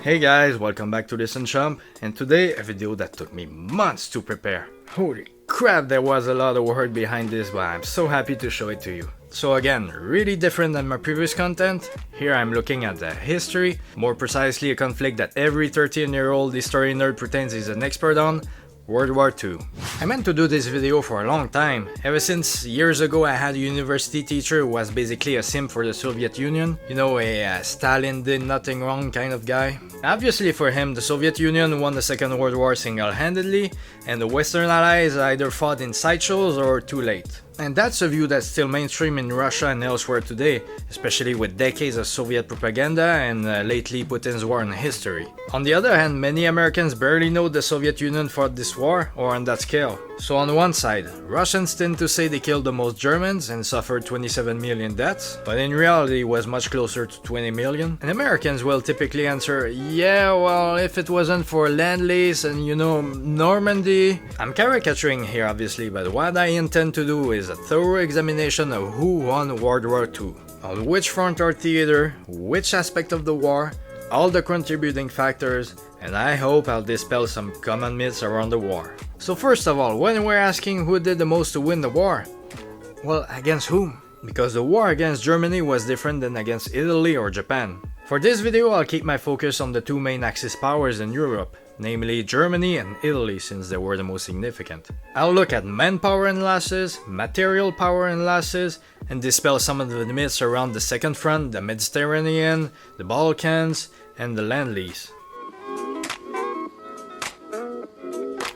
Hey guys, welcome back to Listen Chump, and today a video that took me months to prepare. Holy crap, there was a lot of work behind this, but I'm so happy to show it to you. So again, really different than my previous content. Here I'm looking at the history, more precisely a conflict that every 13-year-old history nerd pretends he's an expert on, World War II. I meant to do this video for a long time, ever since years ago I had a university teacher who was basically a simp for the Soviet Union. You know, a Stalin did nothing wrong kind of guy. Obviously for him, the Soviet Union won the Second World War single-handedly, and the Western Allies either fought in sideshows or too late. And that's a view that's still mainstream in Russia and elsewhere today, especially with decades of Soviet propaganda and lately Putin's war on history. On the other hand, many Americans barely know the Soviet Union fought this war, or on that scale. So on one side, Russians tend to say they killed the most Germans and suffered 27 million deaths, but in reality it was much closer to 20 million. And Americans will typically answer, yeah, well, if it wasn't for Lend-Lease and, you know, Normandy. I'm caricaturing here obviously, but what I intend to do is a thorough examination of who won World War II, on which front or theater, which aspect of the war, all the contributing factors, and I hope I'll dispel some common myths around the war. So first of all, when we're asking who did the most to win the war, well, against whom? Because the war against Germany was different than against Italy or Japan. For this video, I'll keep my focus on the two main Axis powers in Europe, namely Germany and Italy, since they were the most significant. I'll look at manpower and losses, material power and losses, and dispel some of the myths around the Second Front, the Mediterranean, the Balkans, and the Lend-Lease.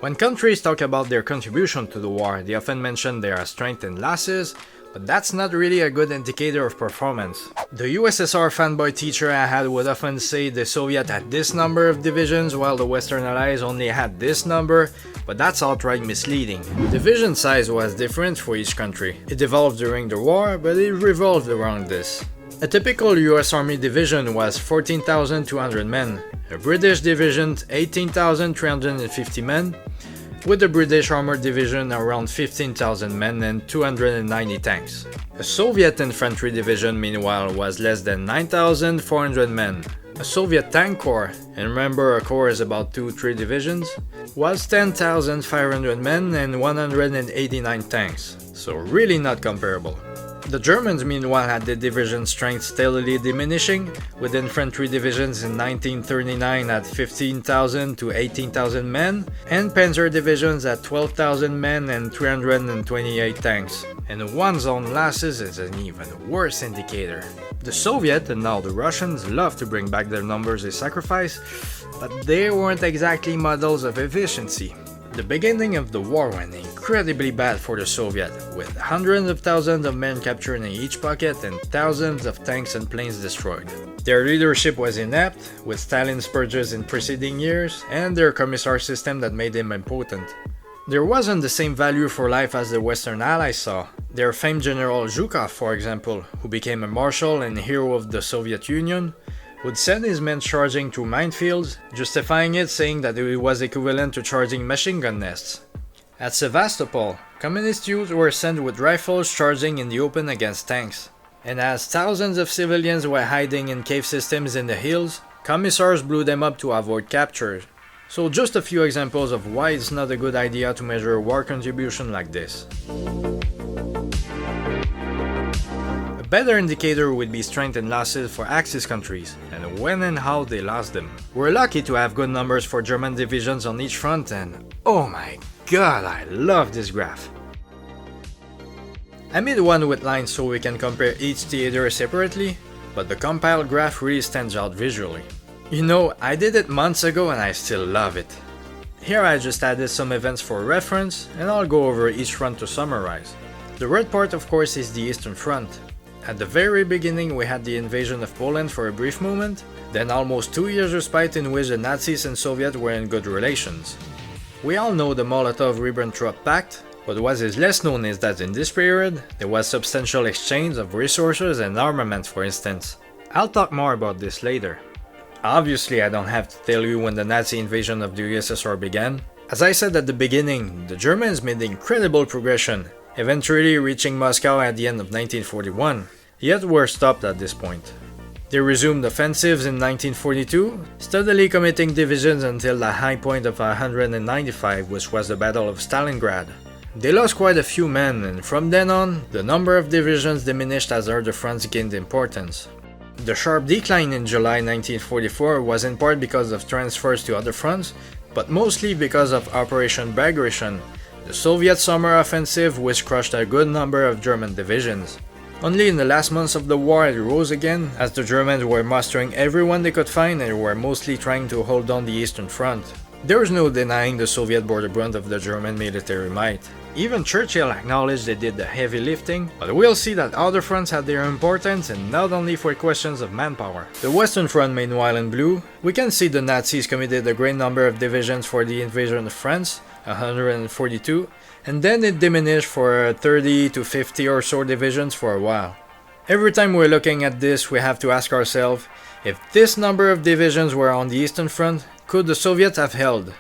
When countries talk about their contribution to the war, they often mention their strength and losses, but that's not really a good indicator of performance. The USSR fanboy teacher I had would often say the Soviet had this number of divisions while the Western Allies only had this number, but that's outright misleading. Division size was different for each country. It evolved during the war, but it revolved around this. A typical US Army division was 14,200 men, a British division 18,350 men, with the British Armored Division around 15,000 men and 290 tanks. A Soviet Infantry Division, meanwhile, was less than 9,400 men. A Soviet Tank Corps, and remember a corps is about 2-3 divisions, was 10,500 men and 189 tanks, so really not comparable. The Germans meanwhile had the division strength steadily diminishing, with infantry divisions in 1939 at 15,000 to 18,000 men, and panzer divisions at 12,000 men and 328 tanks. And one's own losses is an even worse indicator. The Soviet and now the Russians love to bring back their numbers they sacrifice, but they weren't exactly models of efficiency. The beginning of the war went incredibly bad for the Soviet, with hundreds of thousands of men captured in each pocket and thousands of tanks and planes destroyed. Their leadership was inept, with Stalin's purges in preceding years, and their commissar system that made him impotent. There wasn't the same value for life as the Western Allies saw. Their famed General Zhukov, for example, who became a marshal and hero of the Soviet Union, would send his men charging through minefields, justifying it saying that it was equivalent to charging machine gun nests. At Sevastopol, communist youths were sent with rifles charging in the open against tanks. And as thousands of civilians were hiding in cave systems in the hills, commissars blew them up to avoid capture. So just a few examples of why it's not a good idea to measure war contribution like this. A better indicator would be strength and losses for Axis countries, and when and how they lost them. We're lucky to have good numbers for German divisions on each front, and oh my god, I love this graph. I made one with lines so we can compare each theater separately, but the compiled graph really stands out visually. You know, I did it months ago and I still love it. Here I just added some events for reference, and I'll go over each front to summarize. The red part of course is the Eastern Front. At the very beginning we had the invasion of Poland for a brief moment, then almost 2 years respite in which the Nazis and Soviets were in good relations. We all know the Molotov-Ribbentrop Pact, but what is less known is that in this period, there was substantial exchange of resources and armament, for instance. I'll talk more about this later. Obviously I don't have to tell you when the Nazi invasion of the USSR began. As I said at the beginning, the Germans made incredible progression, eventually reaching Moscow at the end of 1941. Yet were stopped at this point. They resumed offensives in 1942, steadily committing divisions until the high point of 195, which was the Battle of Stalingrad. They lost quite a few men, and from then on, the number of divisions diminished as other fronts gained importance. The sharp decline in July 1944 was in part because of transfers to other fronts, but mostly because of Operation Bagration, the Soviet summer offensive which crushed a good number of German divisions. Only in the last months of the war it rose again, as the Germans were mustering everyone they could find and were mostly trying to hold on the Eastern Front. There was no denying the Soviet bore the brunt of the German military might. Even Churchill acknowledged they did the heavy lifting, but we'll see that other fronts had their importance and not only for questions of manpower. The Western Front, meanwhile, in blue, we can see the Nazis committed a great number of divisions for the invasion of France, 142, and then it diminished for 30 to 50 or so divisions for a while. Every time we're looking at this, we have to ask ourselves, if this number of divisions were on the Eastern Front, could the Soviets have held?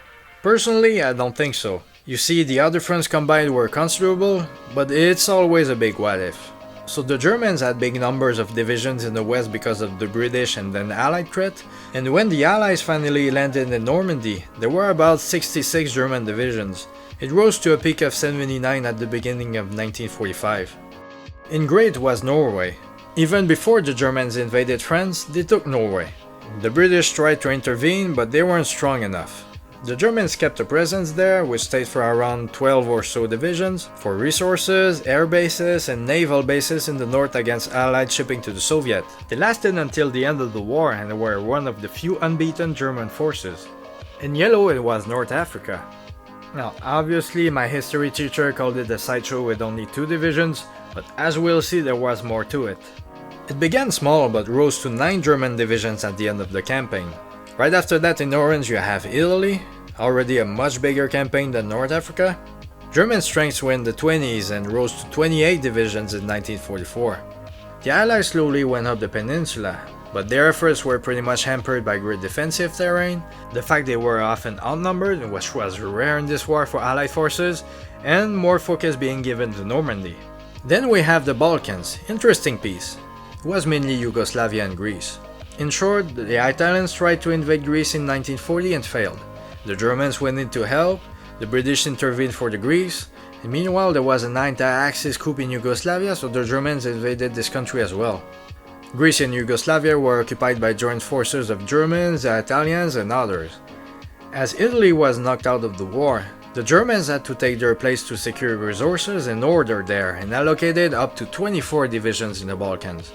Personally, I don't think so. You see, the other fronts combined were considerable, but it's always a big what if. So the Germans had big numbers of divisions in the west because of the British and then Allied threat, and when the Allies finally landed in Normandy, there were about 66 German divisions. It rose to a peak of 79 at the beginning of 1945. In gray was Norway. Even before the Germans invaded France, they took Norway. The British tried to intervene, but they weren't strong enough. The Germans kept a presence there, which stayed for around 12 or so divisions, for resources, air bases, and naval bases in the north against Allied shipping to the Soviet. They lasted until the end of the war and were one of the few unbeaten German forces. In yellow it was North Africa. Now, obviously my history teacher called it a sideshow with only 2 divisions, but as we'll see there was more to it. It began small but rose to 9 German divisions at the end of the campaign. Right after that in orange you have Italy, already a much bigger campaign than North Africa. German strengths were in the 20s and rose to 28 divisions in 1944. The Allies slowly went up the peninsula, but their efforts were pretty much hampered by great defensive terrain, the fact they were often outnumbered, which was rare in this war for Allied forces, and more focus being given to Normandy. Then we have the Balkans, interesting piece. It was mainly Yugoslavia and Greece. In short, the Italians tried to invade Greece in 1940 and failed. The Germans went in to help, the British intervened for the Greece, and meanwhile there was an anti-Axis coup in Yugoslavia, so the Germans invaded this country as well. Greece and Yugoslavia were occupied by joint forces of Germans, Italians, and others. As Italy was knocked out of the war, the Germans had to take their place to secure resources and order there, and allocated up to 24 divisions in the Balkans.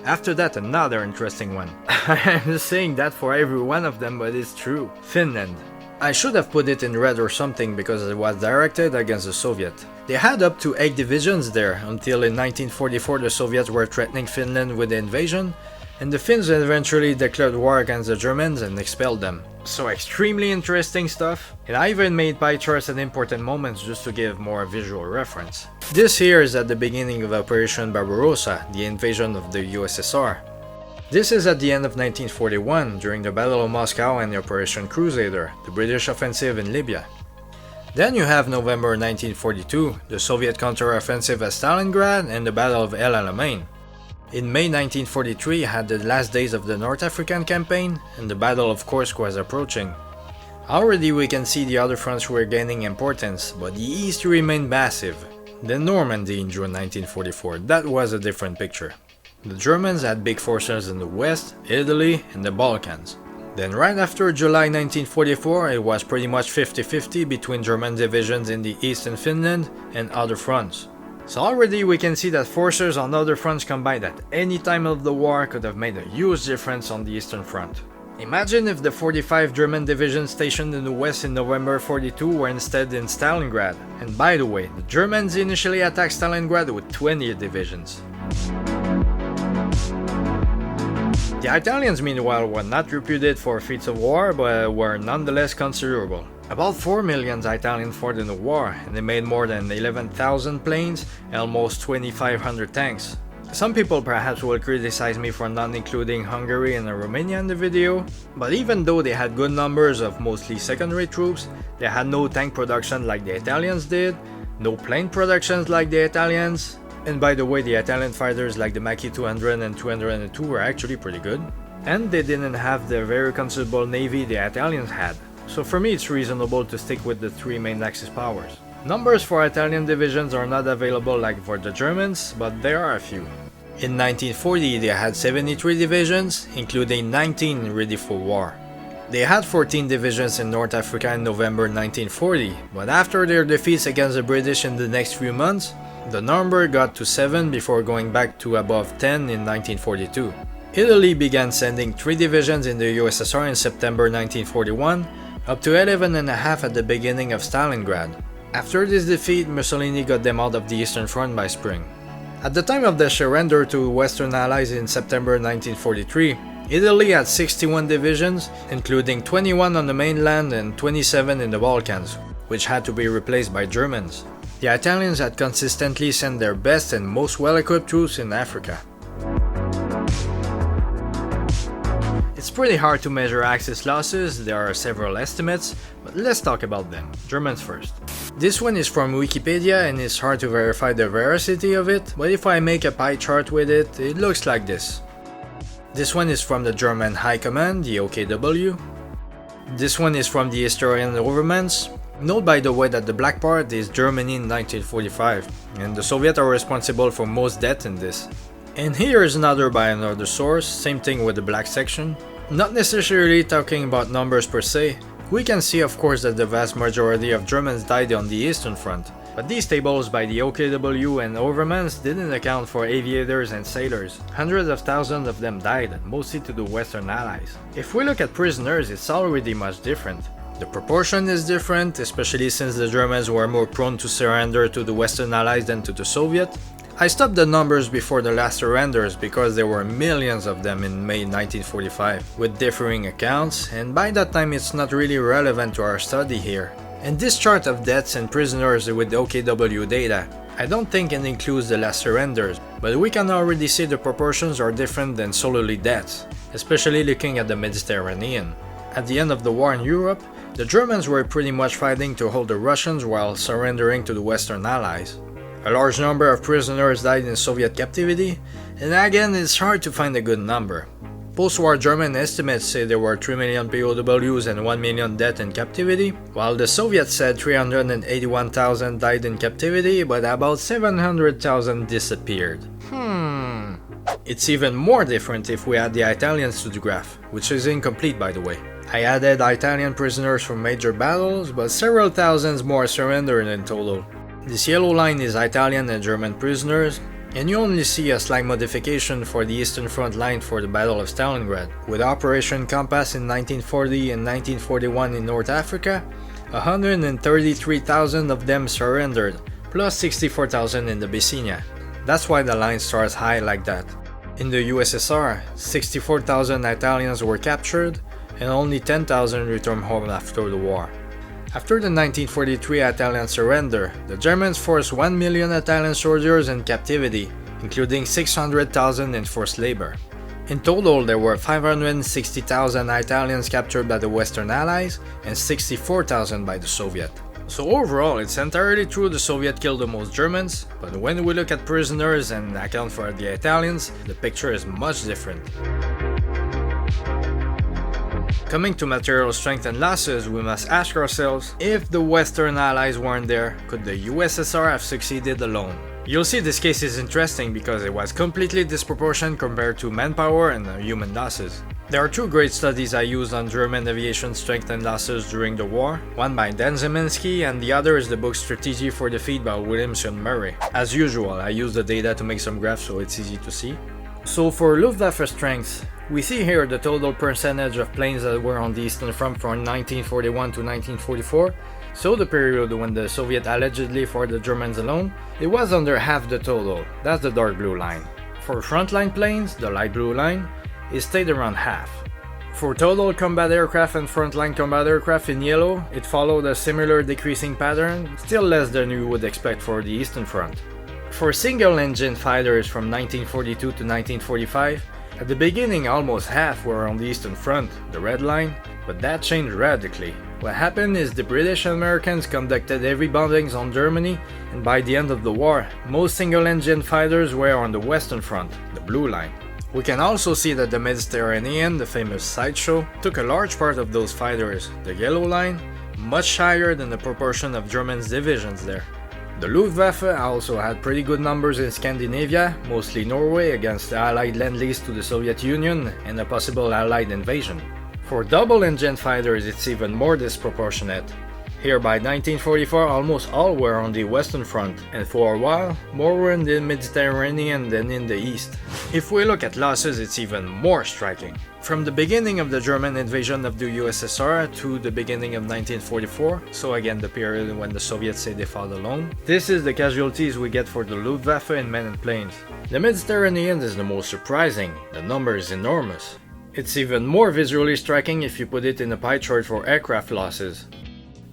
After that, another interesting one. I'm saying that for every one of them, but it's true. Finland. I should have put it in red or something because it was directed against the Soviet. They had up to 8 divisions there until in 1944 the Soviets were threatening Finland with the invasion, and the Finns eventually declared war against the Germans and expelled them. So extremely interesting stuff, and I even made pie charts at important moments just to give more visual reference. This here is at the beginning of Operation Barbarossa, the invasion of the USSR. This is at the end of 1941, during the Battle of Moscow and the Operation Crusader, the British offensive in Libya. Then you have November 1942, the Soviet counter-offensive at Stalingrad and the Battle of El Alamein. In May 1943 had the last days of the North African campaign, and the Battle of Kursk was approaching. Already we can see the other fronts were gaining importance, but the East remained massive. Then Normandy in June 1944, that was a different picture. The Germans had big forces in the West, Italy, and the Balkans. Then right after July 1944, it was pretty much 50-50 between German divisions in the East and Finland and other fronts. So already we can see that forces on other fronts combined at any time of the war could have made a huge difference on the Eastern Front. Imagine if the 45 German divisions stationed in the West in November 42 were instead in Stalingrad. And by the way, the Germans initially attacked Stalingrad with 20 divisions. The Italians meanwhile were not reputed for feats of war, but were nonetheless considerable. About 4 million Italians fought in the war, and they made more than 11,000 planes and almost 2,500 tanks. Some people perhaps will criticize me for not including Hungary and Romania in the video, but even though they had good numbers of mostly secondary troops, they had no tank production like the Italians did, no plane productions like the Italians, And by the way, the Italian fighters like the Mach 200 and 202 were actually pretty good. And they didn't have the very considerable navy the Italians had. So for me it's reasonable to stick with the three main Axis powers. Numbers for Italian divisions are not available like for the Germans, but there are a few. In 1940 they had 73 divisions, including 19 ready for war. They had 14 divisions in North Africa in November 1940, but after their defeats against the British in the next few months, the number got to 7 before going back to above 10 in 1942. Italy began sending 3 divisions in the USSR in September 1941, up to 11.5 at the beginning of Stalingrad. After this defeat, Mussolini got them out of the Eastern Front by spring. At the time of the surrender to Western Allies in September 1943, Italy had 61 divisions, including 21 on the mainland and 27 in the Balkans, which had to be replaced by Germans. The Italians had consistently sent their best and most well-equipped troops in Africa. It's pretty hard to measure Axis losses, there are several estimates, but let's talk about them. Germans first. This one is from Wikipedia and it's hard to verify the veracity of it, but if I make a pie chart with it, it looks like this. This one is from the German High Command, the OKW. This one is from the historian Overmans. Note by the way that the black part is Germany in 1945, and the Soviets are responsible for most deaths in this. And here is another by another source, same thing with the black section. Not necessarily talking about numbers per se, we can see of course that the vast majority of Germans died on the Eastern Front, but these tables by the OKW and Overmans didn't account for aviators and sailors. Hundreds of thousands of them died, mostly to the Western Allies. If we look at prisoners, it's already much different. The proportion is different, especially since the Germans were more prone to surrender to the Western Allies than to the Soviet. I stopped the numbers before the last surrenders because there were millions of them in May 1945, with differing accounts, and by that time it's not really relevant to our study here. And this chart of deaths and prisoners with the OKW data, I don't think it includes the last surrenders, but we can already see the proportions are different than solely deaths, especially looking at the Mediterranean. At the end of the war in Europe, the Germans were pretty much fighting to hold the Russians while surrendering to the Western Allies. A large number of prisoners died in Soviet captivity, and again it's hard to find a good number. Post-war German estimates say there were 3 million POWs and 1 million dead in captivity, while the Soviets said 381,000 died in captivity, but about 700,000 disappeared. It's even more different if we add the Italians to the graph, which is incomplete by the way. I added Italian prisoners from major battles, but several thousands more surrendered in total. This yellow line is Italian and German prisoners, and you only see a slight modification for the Eastern Front line for the Battle of Stalingrad. With Operation Compass in 1940 and 1941 in North Africa, 133,000 of them surrendered, plus 64,000 in the Bycynia. That's why the line starts high like that. In the USSR, 64,000 Italians were captured, and only 10,000 returned home after the war. After the 1943 Italian surrender, the Germans forced 1 million Italian soldiers in captivity, including 600,000 in forced labor. In total, there were 560,000 Italians captured by the Western Allies and 64,000 by the Soviet. So overall, it's entirely true the Soviet killed the most Germans, but when we look at prisoners and account for the Italians, the picture is much different. Coming to material strength and losses, we must ask ourselves, if the Western Allies weren't there, could the USSR have succeeded alone? You'll see this case is interesting because it was completely disproportionate compared to manpower and human losses. There are 2 great studies I used on German aviation strength and losses during the war, one by Dan Zeminski and the other is the book Strategy for Defeat by Williamson Murray. As usual, I used the data to make some graphs so it's easy to see. So for Luftwaffe strength, we see here the total percentage of planes that were on the Eastern Front from 1941 to 1944, so the period when the Soviet allegedly fought the Germans alone, it was under half the total, that's the dark blue line. For frontline planes, the light blue line, it stayed around half. For total combat aircraft and frontline combat aircraft in yellow, it followed a similar decreasing pattern, still less than you would expect for the Eastern Front. For single-engine fighters from 1942 to 1945, at the beginning almost half were on the Eastern Front, the red line, but that changed radically. What happened is the British and Americans conducted heavy bombings on Germany, and by the end of the war, most single-engine fighters were on the Western Front, the Blue Line. We can also see that the Mediterranean, the famous Sideshow, took a large part of those fighters, the Yellow Line, much higher than the proportion of Germans' divisions there. The Luftwaffe also had pretty good numbers in Scandinavia, mostly Norway, against the Allied Lend-Lease to the Soviet Union and a possible Allied invasion. For double-engine fighters, it's even more disproportionate. Here by 1944, almost all were on the Western Front, and for a while, more were in the Mediterranean than in the East. If we look at losses, it's even more striking. From the beginning of the German invasion of the USSR to the beginning of 1944, so again the period when the Soviets say they fought alone, this is the casualties we get for the Luftwaffe in men and planes. The Mediterranean is the most surprising, the number is enormous. It's even more visually striking if you put it in a pie chart for aircraft losses.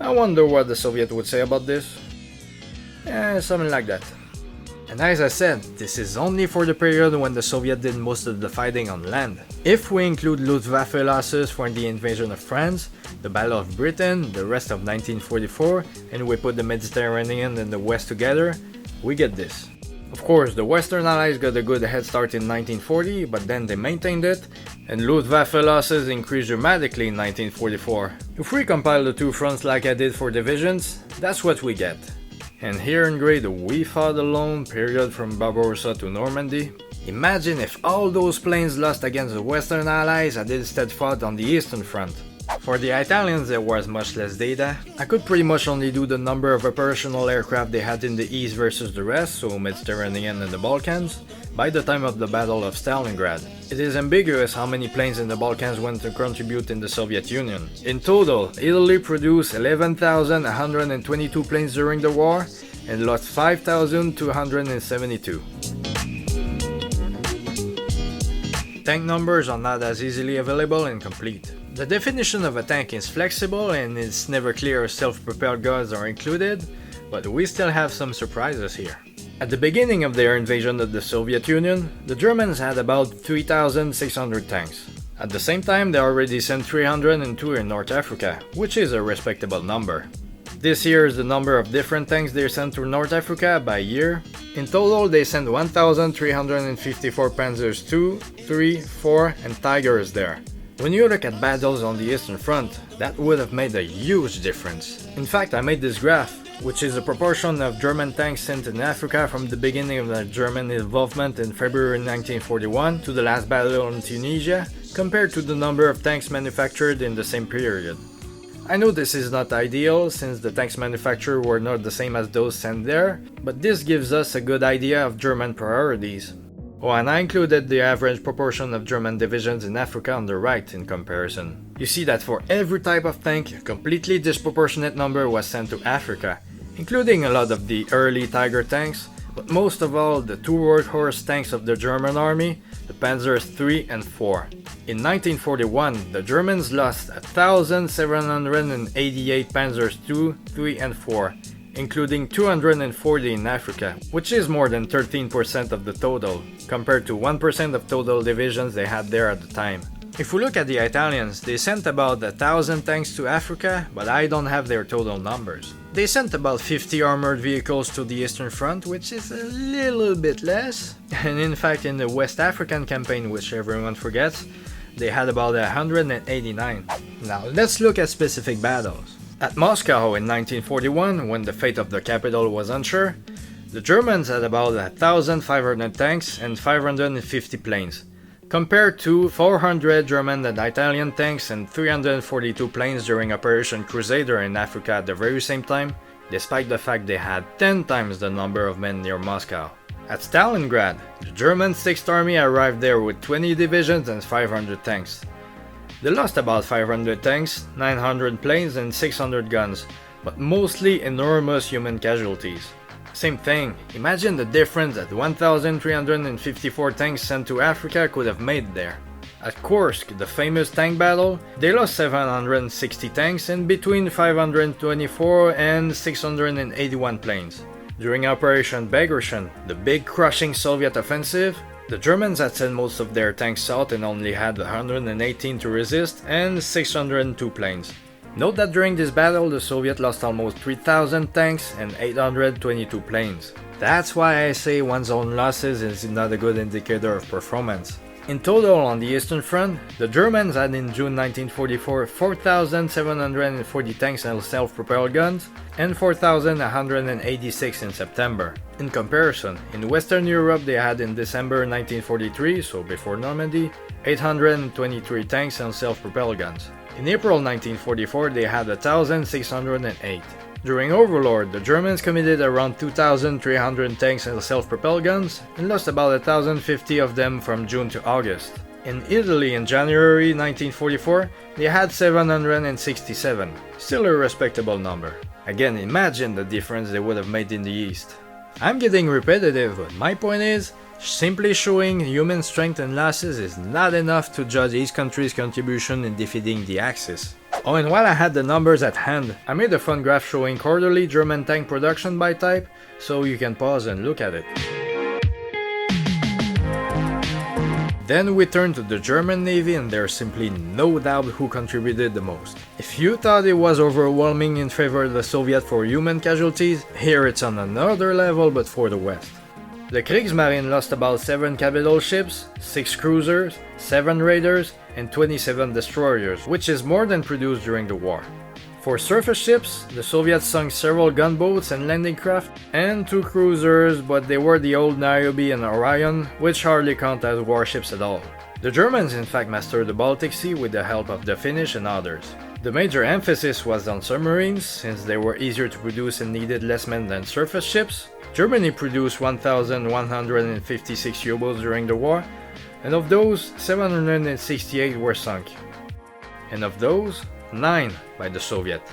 I wonder what the Soviet would say about this. Something like that. And as I said, this is only for the period when the Soviet did most of the fighting on land. If we include Luftwaffe losses for the invasion of France, the Battle of Britain, the rest of 1944, and we put the Mediterranean and the West together, we get this. Of course, the Western Allies got a good head start in 1940, but then they maintained it, and Luftwaffe losses increased dramatically in 1944. If we compile the two fronts like I did for divisions, that's what we get. And here in gray, the we fought alone period from Barbarossa to Normandy. Imagine if all those planes lost against the Western Allies had instead fought on the Eastern Front. For the Italians, there was much less data. I could pretty much only do the number of operational aircraft they had in the East versus the rest, so Mediterranean and the Balkans, by the time of the Battle of Stalingrad. It is ambiguous how many planes in the Balkans went to contribute in the Soviet Union. In total, Italy produced 11,122 planes during the war and lost 5,272. Tank numbers are not as easily available and complete. The definition of a tank is flexible and it's never clear if self-propelled guns are included, but we still have some surprises here. At the beginning of their invasion of the Soviet Union, the Germans had about 3,600 tanks. At the same time, they already sent 302 in North Africa, which is a respectable number. This here is the number of different tanks they sent to North Africa by year. In total, they sent 1,354 Panzers II, III, IV, and Tigers there. When you look at battles on the Eastern Front, that would have made a huge difference. In fact, I made this graph, which is a proportion of German tanks sent in Africa from the beginning of the German involvement in February 1941 to the last battle in Tunisia, compared to the number of tanks manufactured in the same period. I know this is not ideal, since the tanks manufactured were not the same as those sent there, but this gives us a good idea of German priorities. Oh, and I included the average proportion of German divisions in Africa on the right in comparison. You see that for every type of tank, a completely disproportionate number was sent to Africa, including a lot of the early Tiger tanks, but most of all the two workhorse tanks of the German army, the Panzers III and IV. In 1941, the Germans lost 1,788 Panzers II, III and IV, including 240 in Africa, which is more than 13% of the total, compared to 1% of total divisions they had there at the time. If we look at the Italians, they sent about 1,000 tanks to Africa, but I don't have their total numbers. They sent about 50 armored vehicles to the Eastern Front, which is a little bit less. And in fact, in the West African campaign, which everyone forgets, they had about 189. Now let's look at specific battles. At Moscow in 1941, when the fate of the capital was unsure, the Germans had about 1,500 tanks and 550 planes, compared to 400 German and Italian tanks and 342 planes during Operation Crusader in Africa at the very same time, despite the fact they had 10 times the number of men near Moscow. At Stalingrad, the German 6th Army arrived there with 20 divisions and 500 tanks. They lost about 500 tanks, 900 planes and 600 guns, but mostly enormous human casualties. Same thing, imagine the difference that 1,354 tanks sent to Africa could have made there. At Kursk, the famous tank battle, they lost 760 tanks and between 524 and 681 planes. During Operation Bagration, the big crushing Soviet offensive, the Germans had sent most of their tanks south and only had 118 to resist and 602 planes. Note that during this battle, the Soviets lost almost 3,000 tanks and 822 planes. That's why I say one's own losses is not a good indicator of performance. In total, on the Eastern Front, the Germans had in June 1944 4,740 tanks and self-propelled guns, and 4,186 in September. In comparison, in Western Europe they had in December 1943, so before Normandy, 823 tanks and self-propelled guns. In April 1944 they had 1,608. During Overlord, the Germans committed around 2,300 tanks and self-propelled guns and lost about 1,050 of them from June to August. In Italy in January 1944, they had 767, still a respectable number. Again, imagine the difference they would have made in the East. I'm getting repetitive, but my point is, simply showing human strength and losses is not enough to judge each country's contribution in defeating the Axis. Oh, and while I had the numbers at hand, I made a fun graph showing quarterly German tank production by type, so you can pause and look at it. Then we turn to the German Navy, and there's simply no doubt who contributed the most. If you thought it was overwhelming in favor of the Soviets for human casualties, here it's on another level but for the West. The Kriegsmarine lost about 7 capital ships, 6 cruisers, 7 raiders, and 27 destroyers, which is more than produced during the war. For surface ships, the Soviets sunk several gunboats and landing craft, and 2 cruisers, but they were the old Niobe and Orion, which hardly count as warships at all. The Germans in fact mastered the Baltic Sea with the help of the Finnish and others. The major emphasis was on submarines, since they were easier to produce and needed less men than surface ships. Germany produced 1,156 U-boats during the war, and of those, 768 were sunk. And of those, 9 by the Soviets,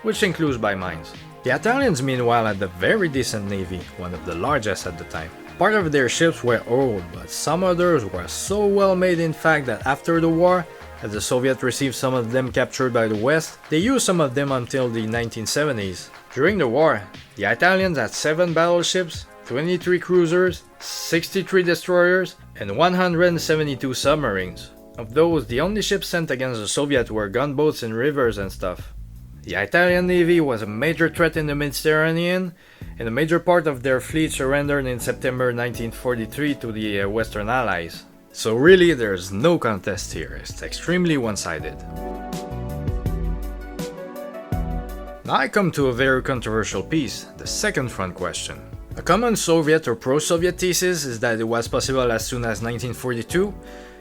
which includes by mines. The Italians meanwhile had a very decent navy, one of the largest at the time. Part of their ships were old, but some others were so well made in fact that after the war, as the Soviets received some of them captured by the West, they used some of them until the 1970s. During the war, the Italians had 7 battleships, 23 cruisers, 63 destroyers, and 172 submarines. Of those, the only ships sent against the Soviets were gunboats in rivers and stuff. The Italian Navy was a major threat in the Mediterranean, and a major part of their fleet surrendered in September 1943 to the Western Allies. So really, there's no contest here, it's extremely one-sided. Now I come to a very controversial piece, the second front question. A common Soviet or pro-Soviet thesis is that it was possible as soon as 1942,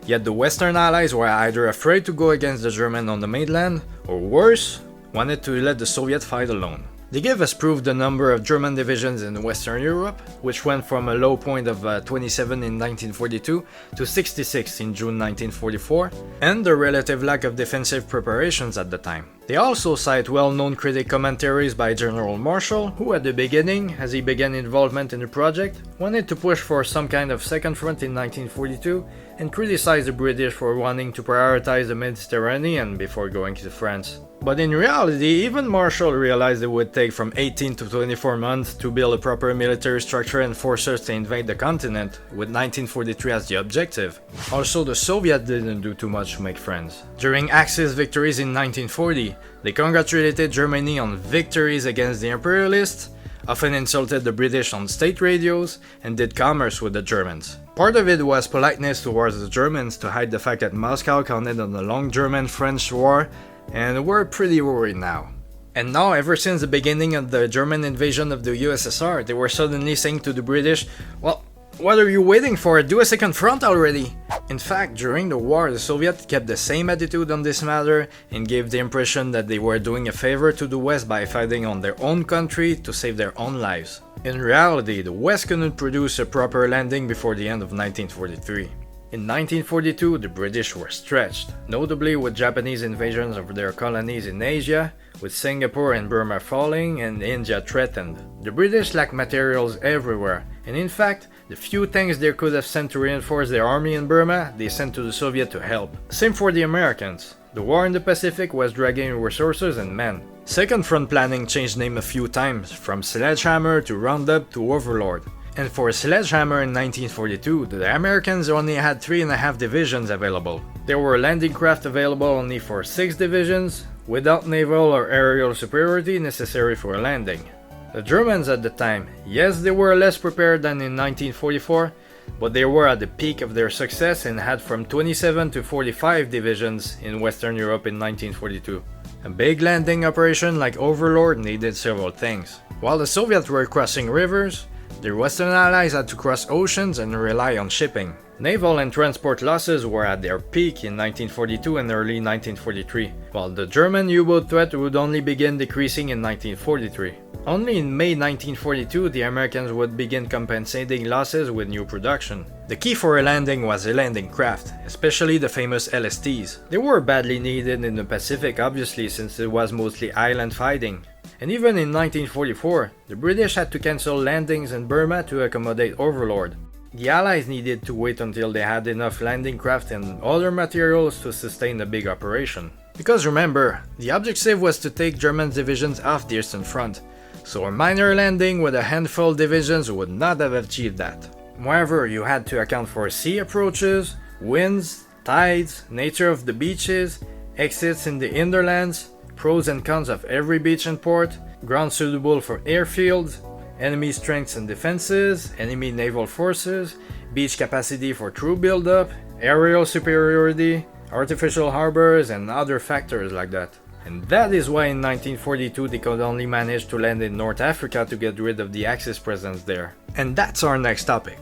yet the Western Allies were either afraid to go against the Germans on the mainland, or worse, wanted to let the Soviets fight alone. They give us proof the number of German divisions in Western Europe, which went from a low point of 27 in 1942 to 66 in June 1944, and the relative lack of defensive preparations at the time. They also cite well-known critic commentaries by General Marshall, who at the beginning, as he began involvement in the project, wanted to push for some kind of second front in 1942 and criticized the British for wanting to prioritize the Mediterranean before going to France. But in reality, even Marshall realized it would take from 18 to 24 months to build a proper military structure and forces to invade the continent, with 1943 as the objective. Also, the Soviets didn't do too much to make friends. During Axis victories in 1940, they congratulated Germany on victories against the imperialists, often insulted the British on state radios, and did commerce with the Germans. Part of it was politeness towards the Germans to hide the fact that Moscow counted on the long German-French war, and we're pretty worried now. And now, ever since the beginning of the German invasion of the USSR, they were suddenly saying to the British, well, what are you waiting for? Do a second front already! In fact, during the war, the Soviets kept the same attitude on this matter and gave the impression that they were doing a favor to the West by fighting on their own country to save their own lives. In reality, the West couldn't produce a proper landing before the end of 1943. In 1942, the British were stretched, notably with Japanese invasions of their colonies in Asia, with Singapore and Burma falling and India threatened. The British lacked materials everywhere, and in fact, the few tanks they could have sent to reinforce their army in Burma, they sent to the Soviets to help. Same for the Americans. The war in the Pacific was dragging resources and men. Second front planning changed name a few times, from Sledgehammer to Roundup to Overlord. And for Sledgehammer in 1942, the Americans only had 3.5 divisions available. There were landing craft available only for 6 divisions, without naval or aerial superiority necessary for a landing. The Germans at the time, yes, they were less prepared than in 1944, but they were at the peak of their success and had from 27 to 45 divisions in Western Europe in 1942. A big landing operation like Overlord needed several things. While the Soviets were crossing rivers, their Western allies had to cross oceans and rely on shipping. Naval and transport losses were at their peak in 1942 and early 1943, while the German U-boat threat would only begin decreasing in 1943. Only in May 1942 the Americans would begin compensating losses with new production. The key for a landing was a landing craft, especially the famous LSTs. They were badly needed in the Pacific obviously since it was mostly island fighting. And even in 1944, the British had to cancel landings in Burma to accommodate Overlord. The Allies needed to wait until they had enough landing craft and other materials to sustain a big operation. Because remember, the objective was to take German divisions off the Eastern Front, so a minor landing with a handful of divisions would not have achieved that. However, you had to account for sea approaches, winds, tides, nature of the beaches, exits in the hinterlands, pros and cons of every beach and port, ground suitable for airfields, enemy strengths and defenses, enemy naval forces, beach capacity for troop buildup, aerial superiority, artificial harbors, and other factors like that. And that is why in 1942 they could only manage to land in North Africa to get rid of the Axis presence there. And that's our next topic.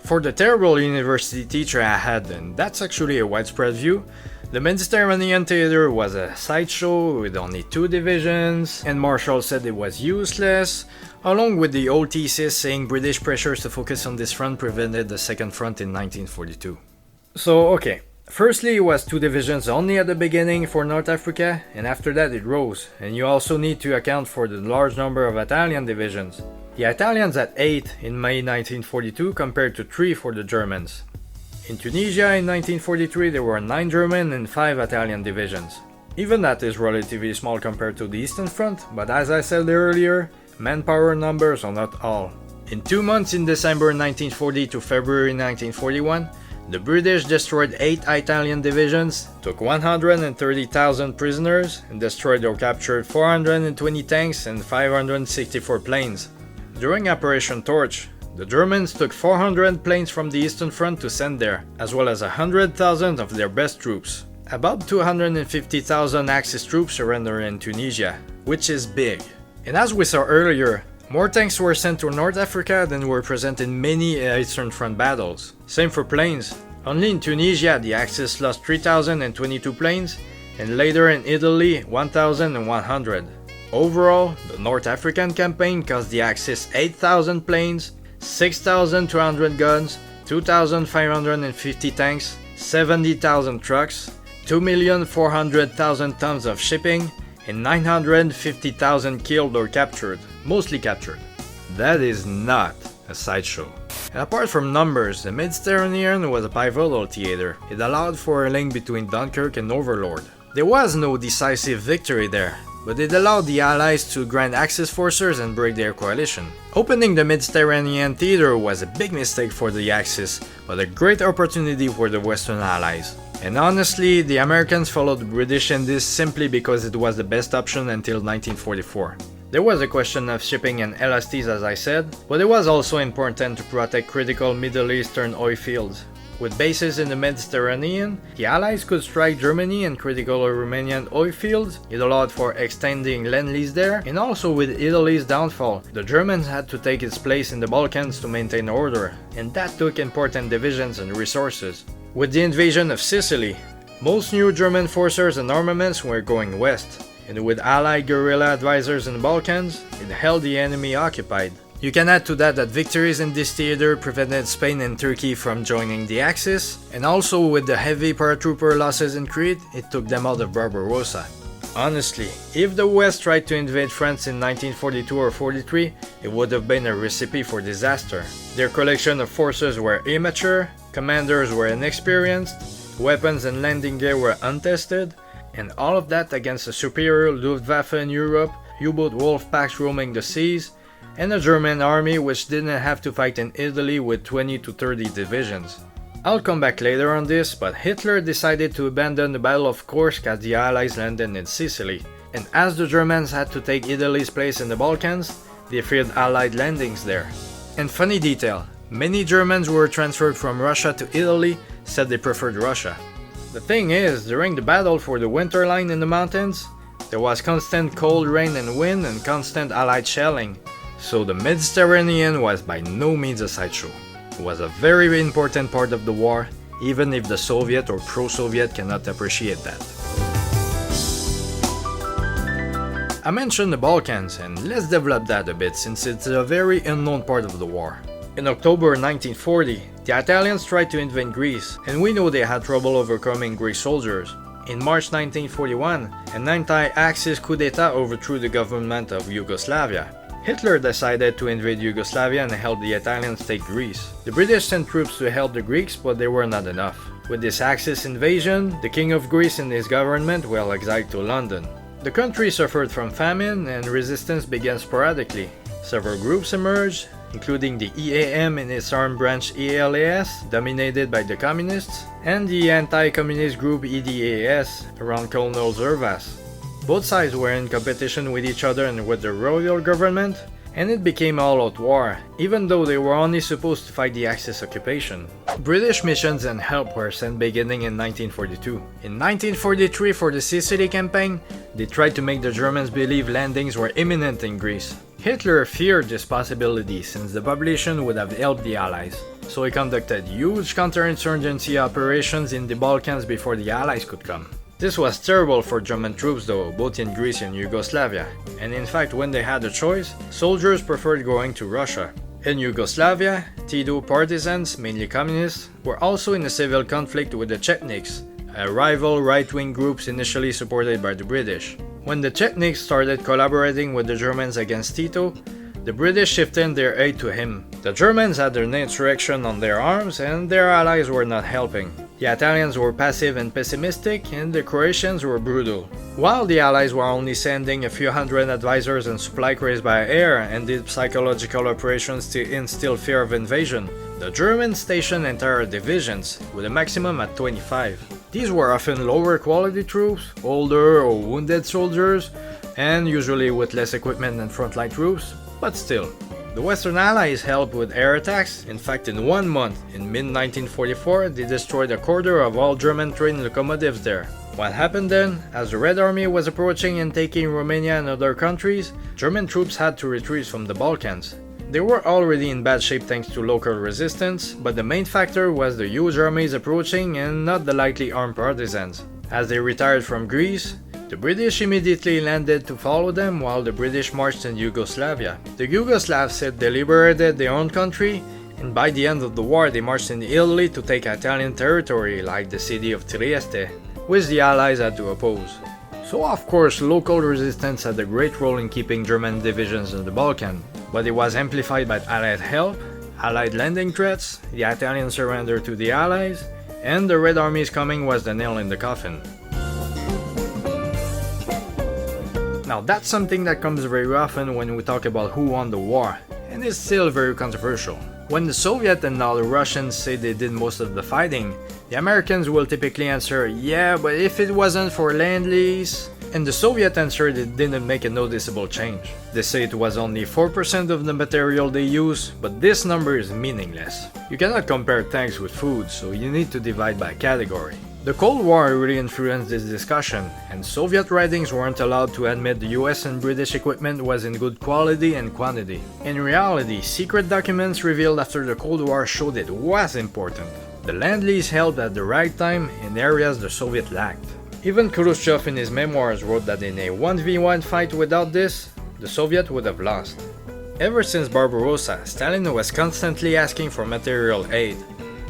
For the terrible university teacher I had, and that's actually a widespread view, the Mediterranean theater was a sideshow with only 2 divisions, and Marshall said it was useless, along with the old thesis saying British pressures to focus on this front prevented the second front in 1942. So okay, firstly it was 2 divisions only at the beginning for North Africa, and after that it rose, and you also need to account for the large number of Italian divisions. The Italians had 8 in May 1942 compared to 3 for the Germans. In Tunisia in 1943 there were 9 German and 5 Italian divisions. Even that is relatively small compared to the Eastern Front, but as I said earlier, manpower numbers are not all. In 2 months in December 1940 to February 1941, the British destroyed 8 Italian divisions, took 130,000 prisoners, and destroyed or captured 420 tanks and 564 planes. During Operation Torch, the Germans took 400 planes from the Eastern Front to send there, as well as 100,000 of their best troops. About 250,000 Axis troops surrendered in Tunisia, which is big. And as we saw earlier, more tanks were sent to North Africa than were present in many Eastern Front battles. Same for planes. Only in Tunisia the Axis lost 3,022 planes, and later in Italy 1,100. Overall, the North African campaign cost the Axis 8,000 planes, 6,200 guns, 2,550 tanks, 70,000 trucks, 2,400,000 tons of shipping, and 950,000 killed or captured, mostly captured. That is not a sideshow. And apart from numbers, the Mediterranean was a pivotal theater. It allowed for a link between Dunkirk and Overlord. There was no decisive victory there, but it allowed the Allies to grind Axis forces and break their coalition. Opening the Mediterranean theater was a big mistake for the Axis, but a great opportunity for the Western Allies. And honestly, the Americans followed the British in this simply because it was the best option until 1944. There was a question of shipping and LSTs as I said, but it was also important to protect critical Middle Eastern oil fields. With bases in the Mediterranean, the Allies could strike Germany and critical Romanian oil fields. It allowed for extending Lend-Lease there, and also with Italy's downfall, the Germans had to take its place in the Balkans to maintain order, and that took important divisions and resources. With the invasion of Sicily, most new German forces and armaments were going west, and with Allied guerrilla advisors in the Balkans, it held the enemy occupied. You can add to that victories in this theater prevented Spain and Turkey from joining the Axis, and also with the heavy paratrooper losses in Crete, it took them out of Barbarossa. Honestly, if the West tried to invade France in 1942 or 43, it would have been a recipe for disaster. Their collection of forces were immature, commanders were inexperienced, weapons and landing gear were untested, and all of that against a superior Luftwaffe in Europe, U-boat wolf packs roaming the seas, and a German army which didn't have to fight in Italy with 20 to 30 divisions. I'll come back later on this, but Hitler decided to abandon the Battle of Kursk as the Allies landed in Sicily. And as the Germans had to take Italy's place in the Balkans, they feared Allied landings there. And funny detail, many Germans who were transferred from Russia to Italy said they preferred Russia. The thing is, during the battle for the winter line in the mountains, there was constant cold rain and wind and constant Allied shelling, so the Mediterranean was by no means a sideshow. It was a very important part of the war, even if the Soviet or pro-Soviet cannot appreciate that. I mentioned the Balkans, and let's develop that a bit since it's a very unknown part of the war. In October 1940, the Italians tried to invade Greece, and we know they had trouble overcoming Greek soldiers. In March 1941, an anti-Axis coup d'etat overthrew the government of Yugoslavia. Hitler decided to invade Yugoslavia and help the Italians take Greece. The British sent troops to help the Greeks, but they were not enough. With this Axis invasion, the King of Greece and his government were exiled to London. The country suffered from famine and resistance began sporadically. Several groups emerged, including the EAM and its armed branch ELAS, dominated by the communists, and the anti-communist group EDAS around Colonel Zervas. Both sides were in competition with each other and with the royal government, and it became all-out war, even though they were only supposed to fight the Axis occupation. British missions and help were sent beginning in 1942. In 1943, for the Sicily campaign, they tried to make the Germans believe landings were imminent in Greece. Hitler feared this possibility since the population would have helped the Allies, so he conducted huge counterinsurgency operations in the Balkans before the Allies could come. This was terrible for German troops though, both in Greece and Yugoslavia, and in fact when they had a choice, soldiers preferred going to Russia. In Yugoslavia, Tito partisans, mainly communists, were also in a civil conflict with the Chetniks, a rival right-wing group initially supported by the British. When the Chetniks started collaborating with the Germans against Tito, the British shifted their aid to him. The Germans had an insurrection on their arms and their allies were not helping. The Italians were passive and pessimistic, and the Croatians were brutal. While the Allies were only sending a few hundred advisors and supply crates by air and did psychological operations to instill fear of invasion, the Germans stationed entire divisions, with a maximum at 25. These were often lower quality troops, older or wounded soldiers, and usually with less equipment than frontline troops, but still. The Western Allies helped with air attacks. In fact, in 1 month, in mid-1944, they destroyed a quarter of all German train locomotives there. What happened then? As the Red Army was approaching and taking Romania and other countries, German troops had to retreat from the Balkans. They were already in bad shape thanks to local resistance, but the main factor was the huge armies approaching and not the lightly armed partisans. As they retired from Greece, the British immediately landed to follow them while the British marched in Yugoslavia. The Yugoslavs had liberated their own country, and by the end of the war they marched in Italy to take Italian territory like the city of Trieste, which the Allies had to oppose. So of course local resistance had a great role in keeping German divisions in the Balkans, but it was amplified by Allied help, Allied landing threats, the Italian surrender to the Allies, and the Red Army's coming was the nail in the coffin. Now that's something that comes very often when we talk about who won the war, and it's still very controversial. When the Soviet and now the Russians say they did most of the fighting, the Americans will typically answer, yeah, but if it wasn't for Lend-Lease, and the Soviet answered it didn't make a noticeable change. They say it was only 4% of the material they use, but this number is meaningless. You cannot compare tanks with food, so you need to divide by category. The Cold War really influenced this discussion, and Soviet writings weren't allowed to admit the US and British equipment was in good quality and quantity. In reality, secret documents revealed after the Cold War showed it was important. The Lend-Lease helped at the right time in areas the Soviet lacked. Even Khrushchev in his memoirs wrote that in a 1v1 fight without this, the Soviet would have lost. Ever since Barbarossa, Stalin was constantly asking for material aid.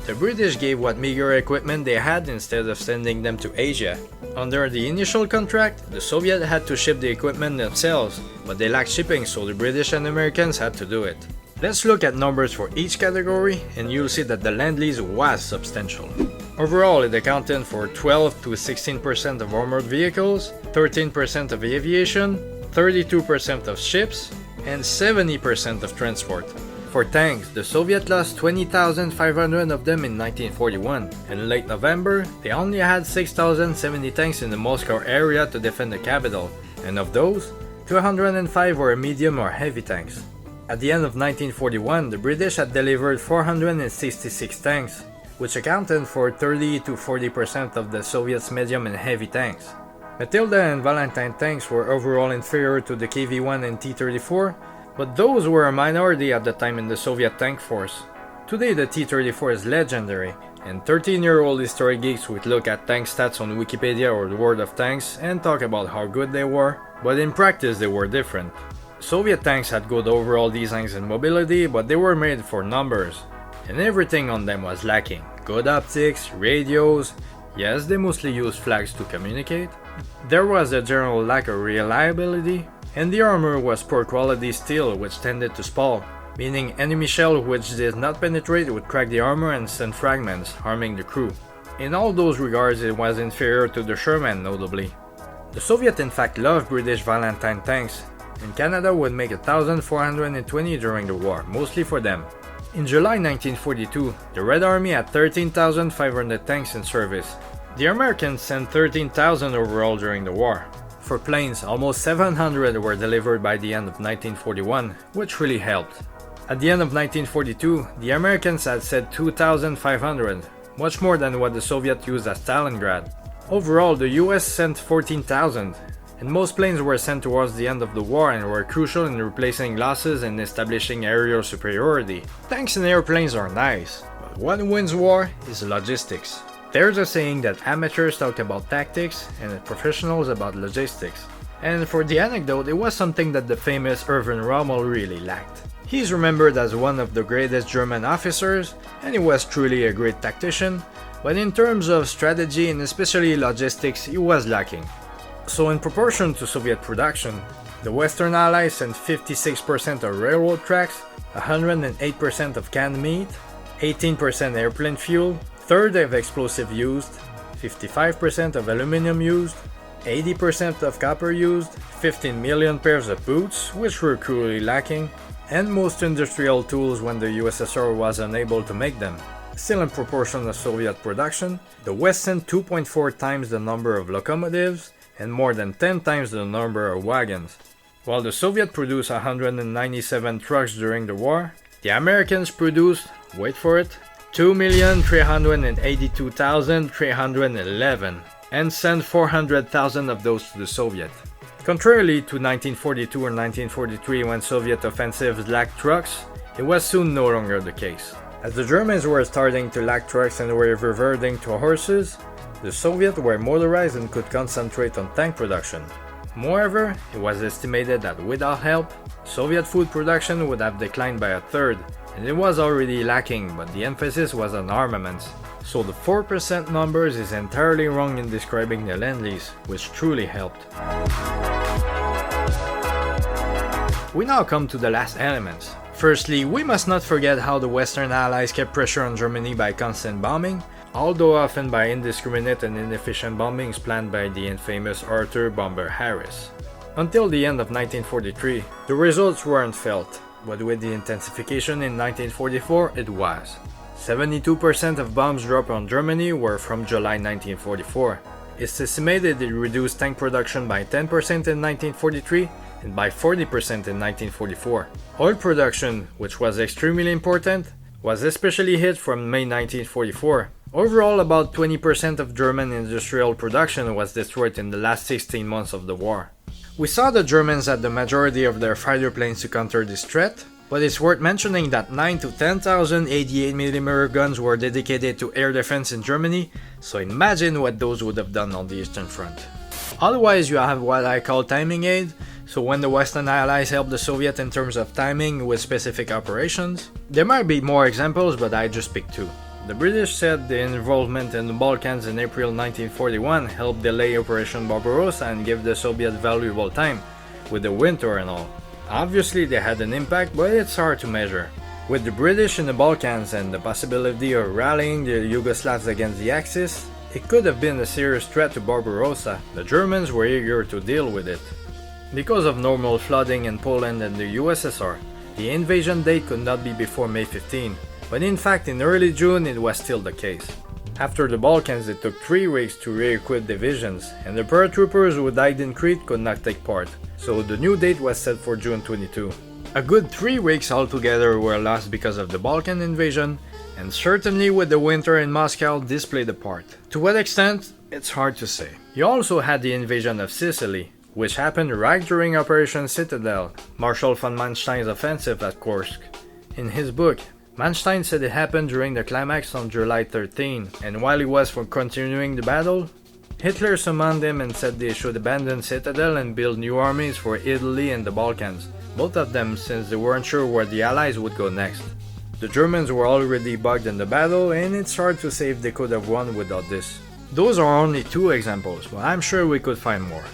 The British gave what meager equipment they had instead of sending them to Asia. Under the initial contract, the Soviets had to ship the equipment themselves, but they lacked shipping, so the British and Americans had to do it. Let's look at numbers for each category, and you'll see that the Lend-Lease was substantial. Overall, it accounted for 12 to 16% of armored vehicles, 13% of aviation, 32% of ships, and 70% of transport. For tanks, the Soviets lost 20,500 of them in 1941. In late November, they only had 6,070 tanks in the Moscow area to defend the capital, and of those, 205 were medium or heavy tanks. At the end of 1941, the British had delivered 466 tanks, which accounted for 30 to 40% of the Soviets' medium and heavy tanks. Matilda and Valentine tanks were overall inferior to the KV-1 and T-34, but those were a minority at the time in the Soviet tank force. Today the T-34 is legendary, and 13-year-old history geeks would look at tank stats on Wikipedia or the World of Tanks and talk about how good they were, but in practice they were different. Soviet tanks had good overall designs and mobility, but they were made for numbers, and everything on them was lacking. Good optics, radios, yes, they mostly used flags to communicate. There was a general lack of reliability, and the armor was poor quality steel which tended to spall, meaning enemy shell which did not penetrate would crack the armor and send fragments, harming the crew. In all those regards it was inferior to the Sherman notably. The Soviets in fact loved British Valentine tanks, and Canada would make 1,420 during the war, mostly for them. In July 1942, the Red Army had 13,500 tanks in service. The Americans sent 13,000 overall during the war. For planes, almost 700 were delivered by the end of 1941, which really helped. At the end of 1942, the Americans had sent 2,500, much more than what the Soviets used at Stalingrad. Overall, the US sent 14,000, and most planes were sent towards the end of the war and were crucial in replacing losses and establishing aerial superiority. Tanks and airplanes are nice, but what wins war is logistics. There's a saying that amateurs talk about tactics and professionals about logistics. And for the anecdote, it was something that the famous Erwin Rommel really lacked. He's remembered as one of the greatest German officers, and he was truly a great tactician, but in terms of strategy and especially logistics, he was lacking. So in proportion to Soviet production, the Western Allies sent 56% of railroad tracks, 108% of canned meat, 18% airplane fuel, third of explosive used, 55% of aluminum used, 80% of copper used, 15 million pairs of boots, which were cruelly lacking, and most industrial tools when the USSR was unable to make them. Still in proportion to Soviet production, the West sent 2.4 times the number of locomotives and more than 10 times the number of wagons. While the Soviets produced 197 trucks during the war, the Americans produced, wait for it, 2,382,311 and sent 400,000 of those to the Soviet. Contrarily to 1942 or 1943 when Soviet offensives lacked trucks, it was soon no longer the case. As the Germans were starting to lack trucks and were reverting to horses, the Soviets were motorized and could concentrate on tank production. Moreover, it was estimated that without help, Soviet food production would have declined by a third, and it was already lacking, but the emphasis was on armaments. So the 4% numbers is entirely wrong in describing the Lend-Lease, which truly helped. We now come to the last elements. Firstly, we must not forget how the Western Allies kept pressure on Germany by constant bombing, although often by indiscriminate and inefficient bombings planned by the infamous Arthur Bomber Harris. Until the end of 1943, the results weren't felt, but with the intensification in 1944, it was. 72% of bombs dropped on Germany were from July 1944. It's estimated it reduced tank production by 10% in 1943 and by 40% in 1944. Oil production, which was extremely important, was especially hit from May 1944. Overall, about 20% of German industrial production was destroyed in the last 16 months of the war. We saw the Germans had the majority of their fighter planes to counter this threat, but it's worth mentioning that 9 to 10,000 88mm guns were dedicated to air defense in Germany, so imagine what those would have done on the Eastern Front. Otherwise, you have what I call timing aid, so when the Western Allies helped the Soviets in terms of timing with specific operations. There might be more examples, but I just picked two. The British said the involvement in the Balkans in April 1941 helped delay Operation Barbarossa and give the Soviets valuable time, with the winter and all. Obviously they had an impact, but it's hard to measure. With the British in the Balkans and the possibility of rallying the Yugoslavs against the Axis, it could have been a serious threat to Barbarossa. The Germans were eager to deal with it. Because of normal flooding in Poland and the USSR, the invasion date could not be before May 15, but in fact in early June it was still the case. After the Balkans, it took 3 weeks to re-equip divisions, and the paratroopers who died in Crete could not take part, so the new date was set for June 22. A good 3 weeks altogether were lost because of the Balkan invasion, and certainly with the winter in Moscow this played a part. To what extent? It's hard to say. You also had the invasion of Sicily, which happened right during Operation Citadel, Marshal von Manstein's offensive at Kursk. In his book, Manstein said it happened during the climax on July 13, and while he was continuing the battle, Hitler summoned him and said they should abandon Citadel and build new armies for Italy and the Balkans, both of them since they weren't sure where the Allies would go next. The Germans were already bugged in the battle, and it's hard to say if they could have won without this. Those are only 2 examples, but I'm sure we could find more.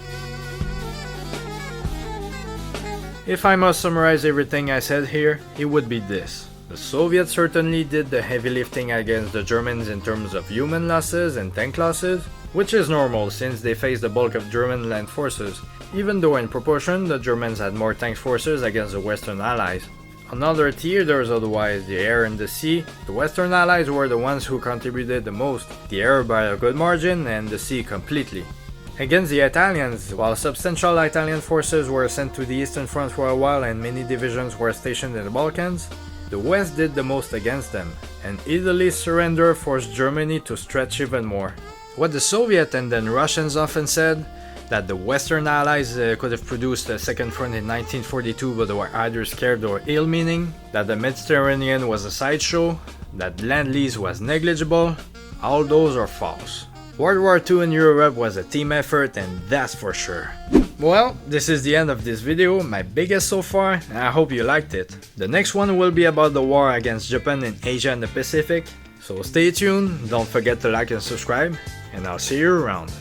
If I must summarize everything I said here, it would be this. The Soviets certainly did the heavy lifting against the Germans in terms of human losses and tank losses, which is normal since they faced the bulk of German land forces, even though in proportion the Germans had more tank forces against the Western Allies. On other theaters otherwise, the air and the sea, the Western Allies were the ones who contributed the most, the air by a good margin and the sea completely. Against the Italians, while substantial Italian forces were sent to the Eastern Front for a while and many divisions were stationed in the Balkans, the West did the most against them, and Italy's surrender forced Germany to stretch even more. What the Soviet and then Russians often said, that the Western Allies could have produced a second front in 1942 but were either scared or ill-meaning, that the Mediterranean was a sideshow, that Lend-Lease was negligible, all those are false. World War II in Europe was a team effort, and that's for sure. Well, this is the end of this video, my biggest so far, and I hope you liked it. The next one will be about the war against Japan in Asia and the Pacific, so stay tuned, don't forget to like and subscribe, and I'll see you around.